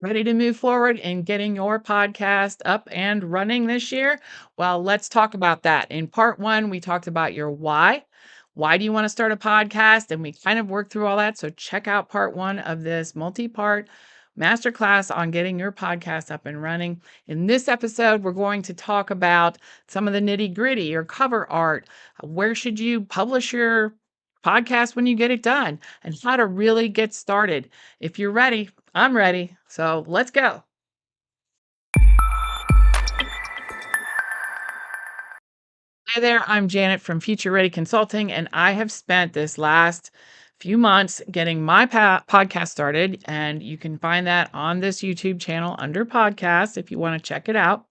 Ready to move forward in getting your podcast up and running this year? Well, let's talk about that. In part one, we talked about your why. Why do you want to start a podcast? And we kind of worked through all that. So check out part one of this multi-part masterclass on getting your podcast up and running. In this episode, we're going to talk about some of the nitty-gritty, your cover art. Where should you publish your podcast when you get it done, and how to really get started. If you're ready, I'm ready. So let's go. Hi there. I'm Janet from Future Ready Consulting, and I have spent this last few months getting my podcast started. And you can find that on this YouTube channel under podcast if you want to check it out.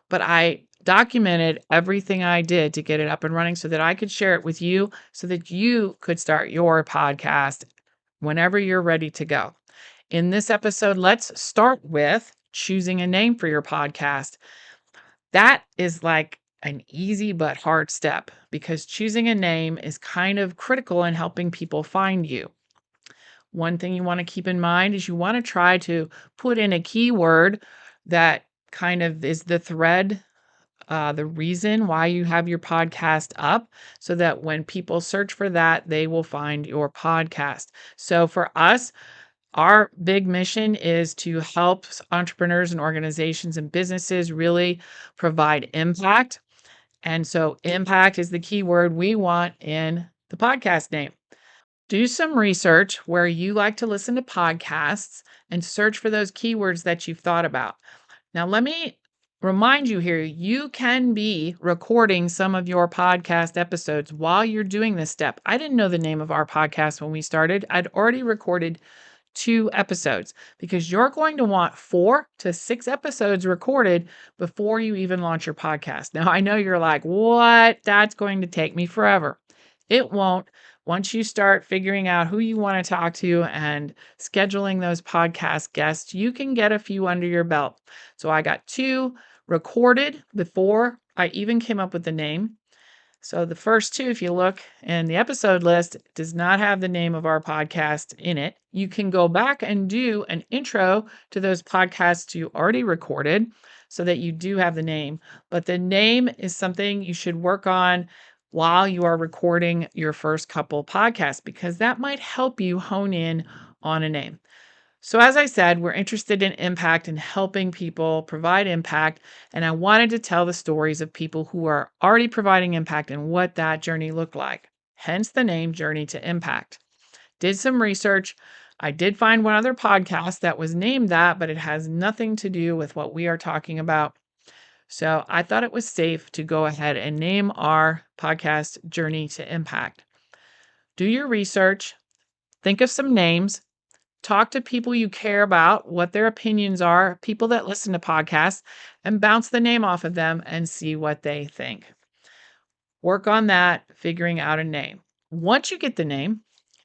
But I documented everything I did to get it up and running so that I could share it with you so that you could start your podcast whenever you're ready to go. In this episode, let's start with choosing a name for your podcast. That is like an easy but hard step because choosing a name is kind of critical in helping people find you. One thing you want to keep in mind is you want to try to put in a keyword that kind of is the thread, the reason why you have your podcast up, so that when people search for that, they will find your podcast. So for us, our big mission is to help entrepreneurs and organizations and businesses really provide impact. And so impact is the key word we want in the podcast name. Do some research where you like to listen to podcasts and search for those keywords that you've thought about. Now, let me remind you here, you can be recording some of your podcast episodes while you're doing this step. I didn't know the name of our podcast when we started. I'd already recorded 2 episodes because you're going to want 4 to 6 episodes recorded before you even launch your podcast. Now, I know you're like, what? That's going to take me forever. It won't. Once you start figuring out who you want to talk to and scheduling those podcast guests, you can get a few under your belt. So I got 2 recorded before I even came up with the name. So the first 2, if you look in the episode list, does not have the name of our podcast in it. You can go back and do an intro to those podcasts you already recorded so that you do have the name. But the name is something you should work on while you are recording your first couple podcasts because that might help you hone in on a name. So, as I said, we're interested in impact and helping people provide impact. And I wanted to tell the stories of people who are already providing impact and what that journey looked like. Hence the name Journey to Impact. Did some research. I did find one other podcast that was named that, but it has nothing to do with what we are talking about. So I thought it was safe to go ahead and name our podcast Journey to Impact. Do your research, think of some names. Talk to people you care about, what their opinions are, people that listen to podcasts, and bounce the name off of them and see what they think. Work on that, figuring out a name. Once you get the name,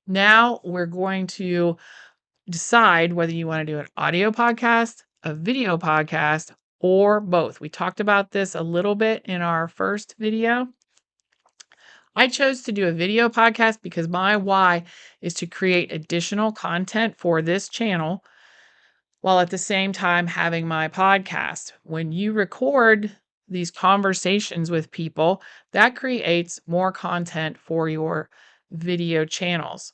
now we're going to decide whether you want to do an audio podcast, a video podcast, or both. We talked about this a little bit in our first video. I chose to do a video podcast because my why is to create additional content for this channel while at the same time having my podcast. When you record these conversations with people, that creates more content for your video channels.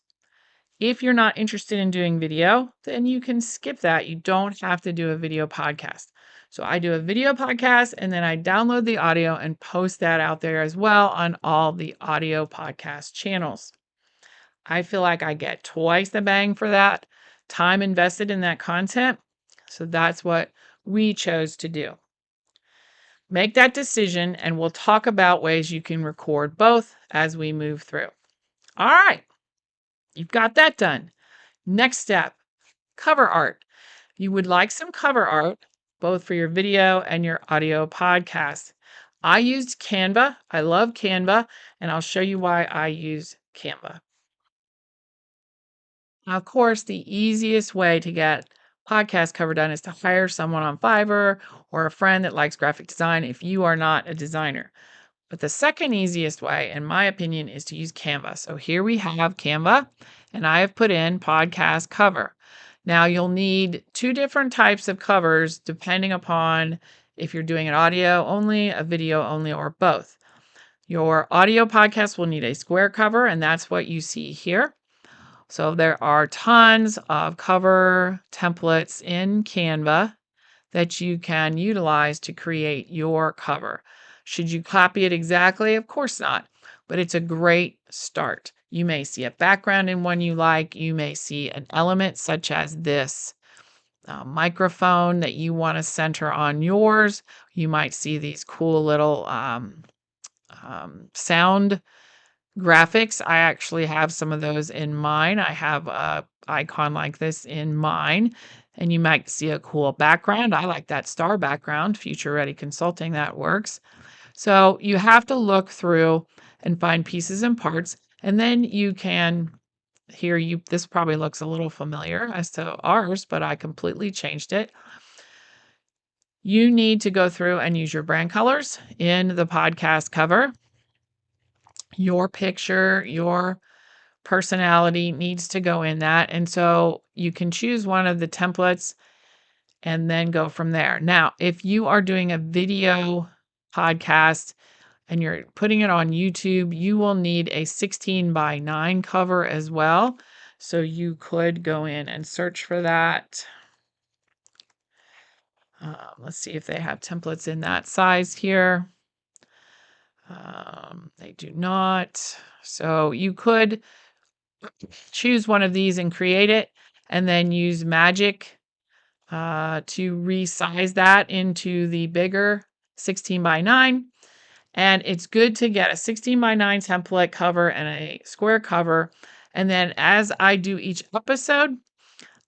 If you're not interested in doing video, then you can skip that. You don't have to do a video podcast. So I do a video podcast and then I download the audio and post that out there as well on all the audio podcast channels. I feel like I get twice the bang for that time invested in that content. So that's what we chose to do. Make that decision and we'll talk about ways you can record both as we move through. All right, you've got that done. Next step, cover art. You would like some cover art, both for your video and your audio podcast. I used Canva. I love Canva, and I'll show you why I use Canva. Now, of course, the easiest way to get podcast cover done is to hire someone on Fiverr or a friend that likes graphic design if you are not a designer. But the second easiest way, in my opinion, is to use Canva. So here we have Canva, and I have put in podcast cover. Now, you'll need two different types of covers depending upon if you're doing an audio only, a video only, or both. Your audio podcast will need a square cover, and that's what you see here. So there are tons of cover templates in Canva that you can utilize to create your cover. Should you copy it exactly? Of course not, but it's a great start. You may see a background in one you like. You may see an element such as this microphone that you want to center on yours. You might see these cool little sound graphics. I actually have some of those in mine. I have a icon like this in mine, and you might see a cool background. I like that star background, Future Ready Consulting, that works. So you have to look through and find pieces and parts, and then you can this probably looks a little familiar as to ours, but I completely changed it. You need to go through and use your brand colors in the podcast cover. Your picture, your personality needs to go in that. And so you can choose one of the templates and then go from there. Now, if you are doing a video podcast and you're putting it on YouTube, you will need a 16:9 cover as well. So you could go in and search for that. Let's see if they have templates in that size here. They do not. So you could choose one of these and create it, and then use Magic to resize that into the bigger 16:9. And it's good to get a 16:9 template cover and a square cover. And then as I do each episode,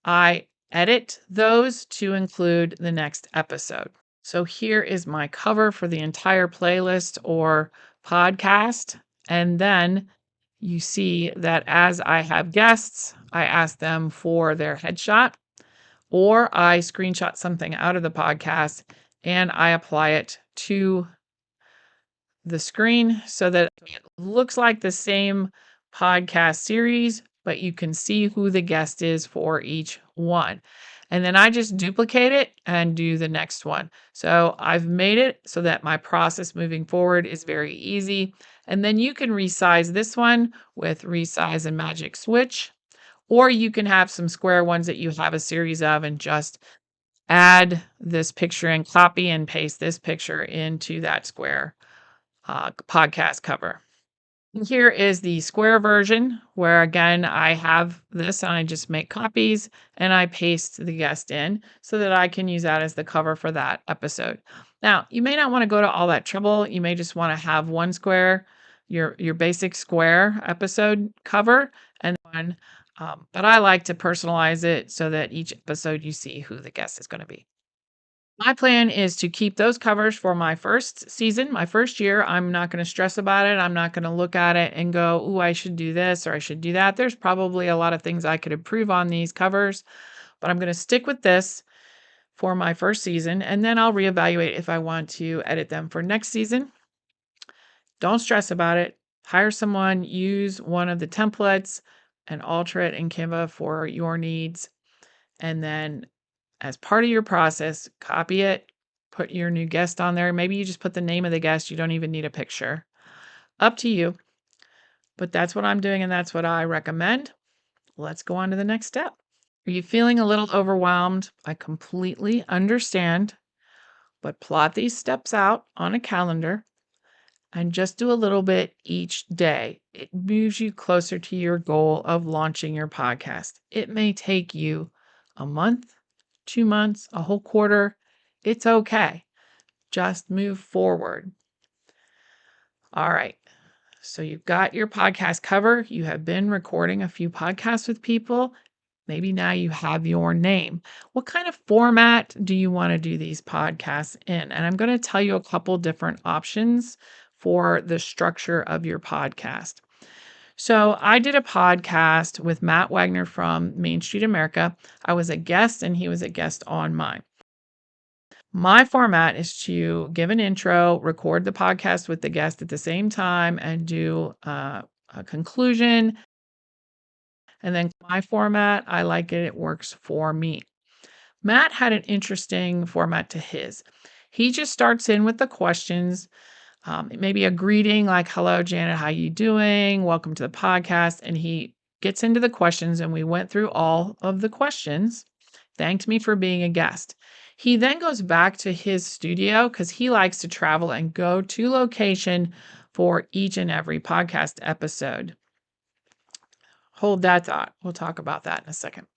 I edit those to include the next episode. So here is my cover for the entire playlist or podcast. And then you see that as I have guests, I ask them for their headshot, or I screenshot something out of the podcast and I apply it to the screen so that it looks like the same podcast series, but you can see who the guest is for each one. And then I just duplicate it and do the next one. So I've made it so that my process moving forward is very easy. And then you can resize this one with Resize and Magic Switch, or you can have some square ones that you have a series of and just add this picture and copy and paste this picture into that square podcast cover. And here is the square version where, again, I have this and I just make copies and I paste the guest in so that I can use that as the cover for that episode. Now, you may not want to go to all that trouble. You may just want to have one square, your basic square episode cover, and one. But I like to personalize it so that each episode you see who the guest is going to be. My plan is to keep those covers for my first season, my first year. I'm not going to stress about it. I'm not going to look at it and go, "Ooh, I should do this or I should do that." There's probably a lot of things I could improve on these covers, but I'm going to stick with this for my first season, and then I'll reevaluate if I want to edit them for next season. Don't stress about it. Hire someone, use one of the templates and alter it in Canva for your needs, and then as part of your process, copy it, put your new guest on there. Maybe you just put the name of the guest. You don't even need a picture. Up to you. But that's what I'm doing and that's what I recommend. Let's go on to the next step. Are you feeling a little overwhelmed? I completely understand, but plot these steps out on a calendar and just do a little bit each day. It moves you closer to your goal of launching your podcast. It may take you a month, 2 months, a whole quarter. It's okay. Just move forward. All right. So you've got your podcast cover. You have been recording a few podcasts with people. Maybe now you have your name. What kind of format do you want to do these podcasts in? And I'm going to tell you a couple different options for the structure of your podcast. So I did a podcast with Matt Wagner from Main Street America. I was a guest and he was a guest on mine. My format is to give an intro, record the podcast with the guest at the same time, and do a conclusion And then my format, I like it. It works for me. Matt had an interesting format to his. He just starts in with the questions, maybe a greeting like, "Hello, Janet, how you doing? Welcome to the podcast." And he gets into the questions, and we went through all of the questions, thanked me for being a guest. He then goes back to his studio because he likes to travel and go to location for each and every podcast episode. Hold that thought. We'll talk about that in a second.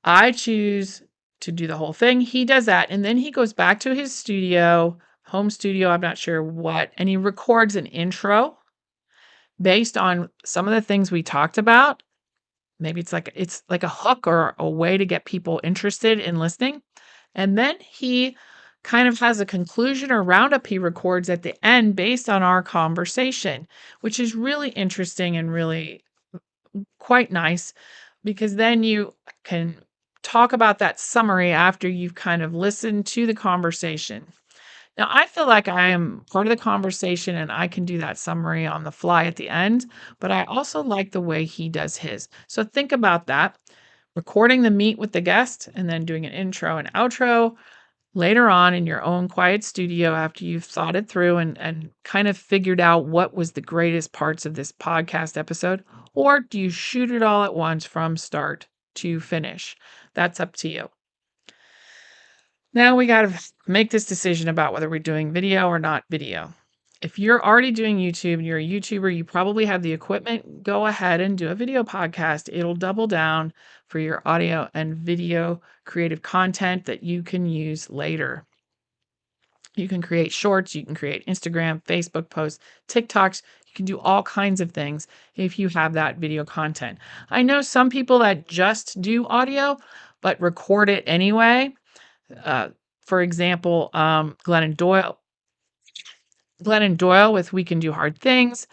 I choose to do the whole thing. He does that, and then he goes back to his studio, home studio, I'm not sure what, and he records an intro based on some of the things we talked about. Maybe it's like a hook or a way to get people interested in listening. And then he kind of has a conclusion or roundup he records at the end based on our conversation, which is really interesting and really quite nice because then you can talk about that summary after you've kind of listened to the conversation. Now, I feel like I am part of the conversation and I can do that summary on the fly at the end, but I also like the way he does his. So think about that, recording the meet with the guest and then doing an intro and outro later on in your own quiet studio after you've thought it through and kind of figured out what was the greatest parts of this podcast episode, or do you shoot it all at once from start to finish? That's up to you. Now we got to make this decision about whether we're doing video or not video. If you're already doing YouTube and you're a YouTuber, you probably have the equipment, go ahead and do a video podcast. It'll double down for your audio and video creative content that you can use later. You can create shorts, you can create Instagram, Facebook posts, TikToks. You can do all kinds of things if you have that video content. I know some people that just do audio but record it anyway. For example, Glennon Doyle with We Can Do Hard Things.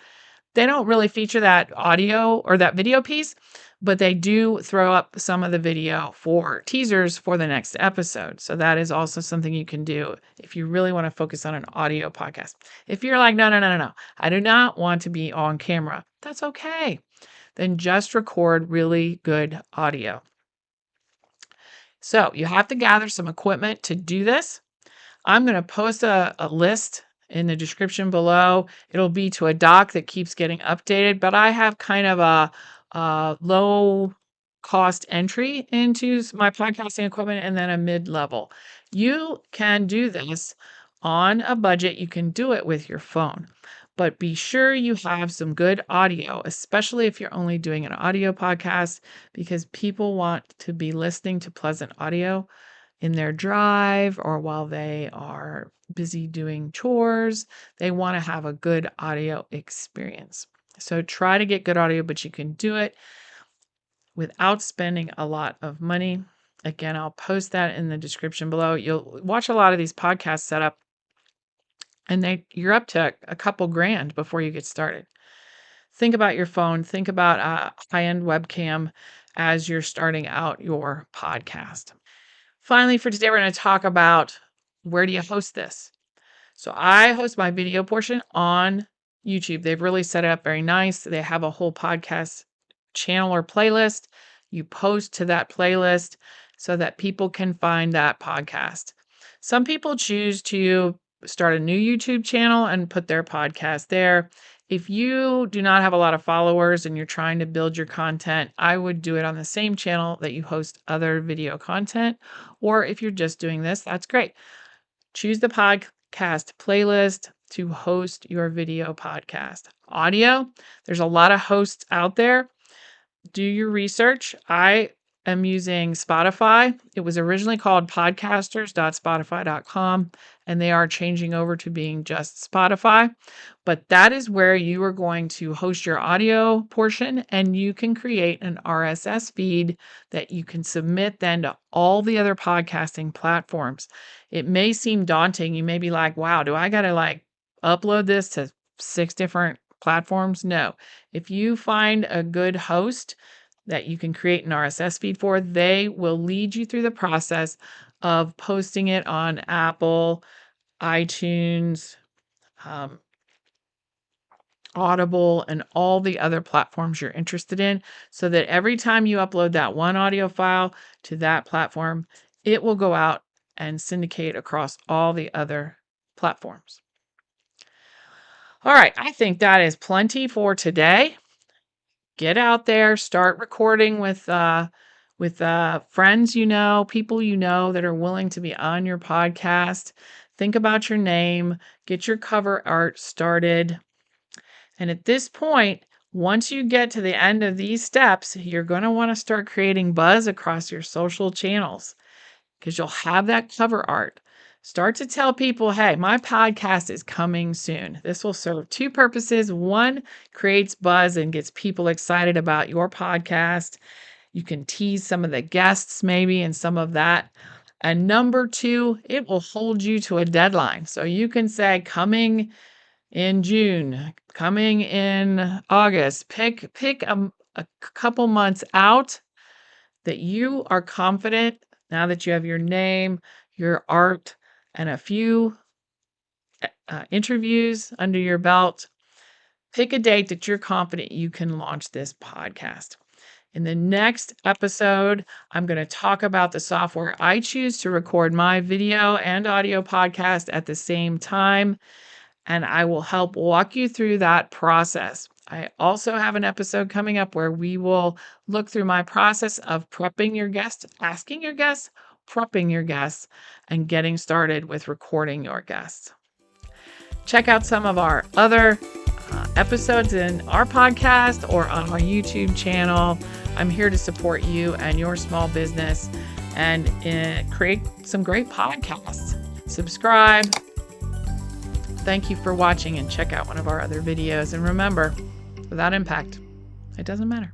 They don't really feature that audio or that video piece, but they do throw up some of the video for teasers for the next episode. So that is also something you can do if you really want to focus on an audio podcast. If you're like, no, I do not want to be on camera, that's okay. Then just record really good audio. So you have to gather some equipment to do this. I'm going to post a list in the description below. It'll be to a doc that keeps getting updated, but I have kind of a low cost entry into my podcasting equipment and then a mid-level. You can do this on a budget. You can do it with your phone, but be sure you have some good audio, especially if you're only doing an audio podcast, because people want to be listening to pleasant audio in their drive or while they are busy doing chores. They want to have a good audio experience. So try to get good audio, but you can do it without spending a lot of money. Again, I'll post that in the description below. You'll watch a lot of these podcasts set up and you're up to a couple grand before you get started. Think about your phone, think about a high-end webcam as you're starting out your podcast. Finally, for today, we're going to talk about where do you host this? So I host my video portion on YouTube. They've really set it up very nice. They have a whole podcast channel or playlist. You post to that playlist so that people can find that podcast. Some people choose to start a new YouTube channel and put their podcast there. If you do not have a lot of followers and you're trying to build your content, I would do it on the same channel that you host other video content. Or if you're just doing this, that's great. Choose the podcast playlist to host your video podcast. Audio, there's a lot of hosts out there. Do your research. I am using Spotify. It was originally called podcasters.spotify.com, and they are changing over to being just Spotify. But that is where you are going to host your audio portion, and you can create an RSS feed that you can submit then to all the other podcasting platforms. It may seem daunting. You may be like, wow, do I got to upload this to 6 different platforms? No. If you find a good host that you can create an RSS feed for, they will lead you through the process of posting it on Apple, iTunes, Audible, and all the other platforms you're interested in, so that every time you upload that one audio file to that platform, it will go out and syndicate across all the other platforms. All right, I think that is plenty for today. Get out there, start recording with friends people that are willing to be on your podcast. Think about your name, get your cover art started. And at this point, once you get to the end of these steps, you're going to want to start creating buzz across your social channels because you'll have that cover art. Start to tell people, hey, my podcast is coming soon. This will serve two purposes. One, creates buzz and gets people excited about your podcast. You can tease some of the guests maybe and some of that. And number two, it will hold you to a deadline. So you can say coming in June, coming in August. Pick a couple months out that you are confident now that you have your name, your art, and a few interviews under your belt. Pick a date that you're confident you can launch this podcast. In the next episode, I'm going to talk about the software I choose to record my video and audio podcast at the same time, and I will help walk you through that process. I also have an episode coming up where we will look through my process of prepping your guests, asking your guests, prepping your guests, and getting started with recording your guests. Check out some of our other episodes in our podcast or on our YouTube channel. I'm here to support you and your small business and create some great podcasts. Subscribe. Thank you for watching, and check out one of our other videos. And remember, without impact, it doesn't matter.